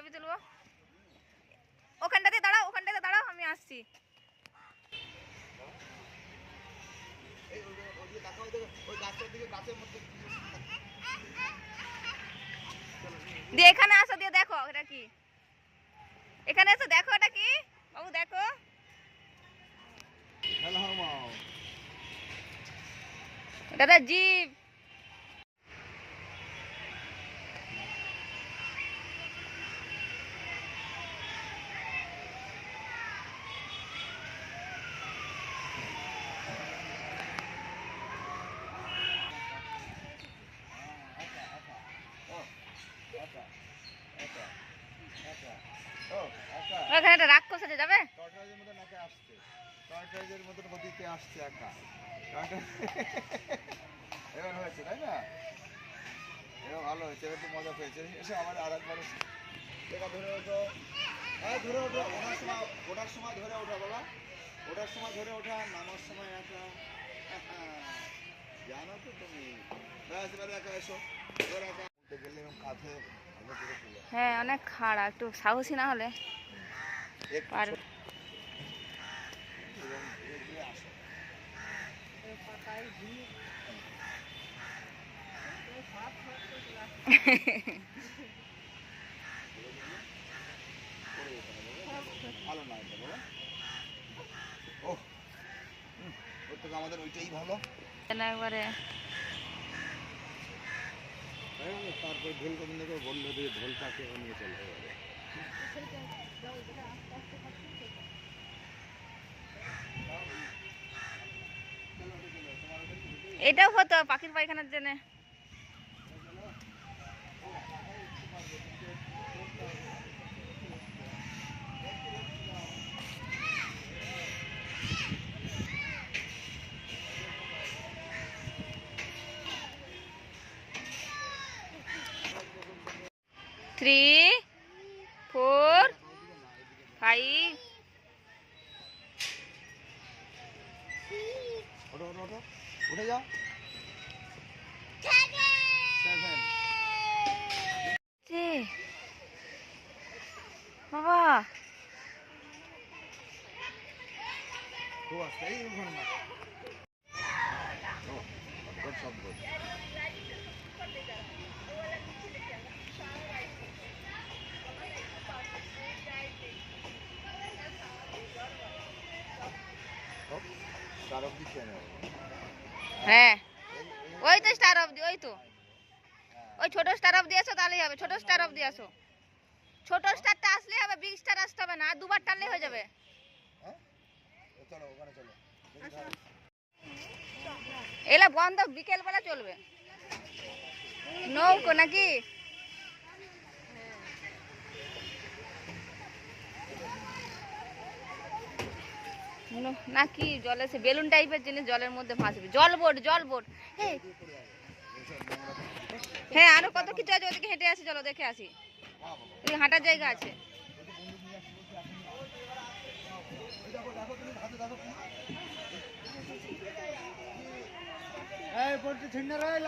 ছবি তুলবো। ওখানটাতে দাঁড়াও আমি আসছি। দিয়ে এখানে আসো, দিয়ে দেখো এটা কি, এখানে এসো দেখো এটা কি বাবু, দেখো এটা জিপ। ওখানে একটা রাক্ষস আছে, যাবে? টর্টরাইজের মতো নাকে আসছে, টর্টরাইজের মতো গতিতে আসছে একা। এবার হয়েছে তাই না? এবার ভালো হয়েছে, একটু মজা পেয়েছে। এসে আবার আর একবার দেখা ধরে ওঠো, হ্যাঁ ধরে ওঠো। ওঠার সময় ধরে ওঠা বাবা, ওঠার সময় ধরে ওঠা, নামার সময় একা। জানো তো তুমি। ব্যাস এবার একা এসো, এবার একা গেলে কাঁধে। হ্যাঁ অনেক খাড়া, একটু সাহসী না হলে আর ভালো না এটা বলো। ওহ, ওর থেকে আমাদের ওইটাই ভালো। একবারে তারপর ঢোল গোবিন্দকে বললো যে ঢোলটাকে নিয়ে চলে যাবে। এটাও হতো পাখির পায়খানার জন্য। থ্রি, 4, 5। ওঠো ওঠো ওঠো, উঠে যাও। 7। বাবা খুব আস্তে, এই ওখানে না। সব good. হ্যাঁ ওই তো স্টার অফ দি, ওই তো ওই ছোট স্টার অফ দিয়ে আসো তাহলেই হবে। ছোট স্টার অফ দিয়ে আসো, ছোট স্টারটা আসলেই হবে, বিগ স্টার আসতে হবে না। আর দুবার টানলেই হয়ে যাবে। চলো ওখানে চলো। এলা বন্ধ, বিকেল বেলা চলবে। নৌকো নাকি? নাকি জলে সে বেলুন টাইপের জিনিস জলের মধ্যে ভাসবে। জল বোট। হ্যাঁ আরো কত কিছু আছে, ওদিকে হেঁটে আসি, চলো দেখে আসি। ওদিকে হাঁটার জায়গা আছে। এই পড়তে ছিন্না রইল।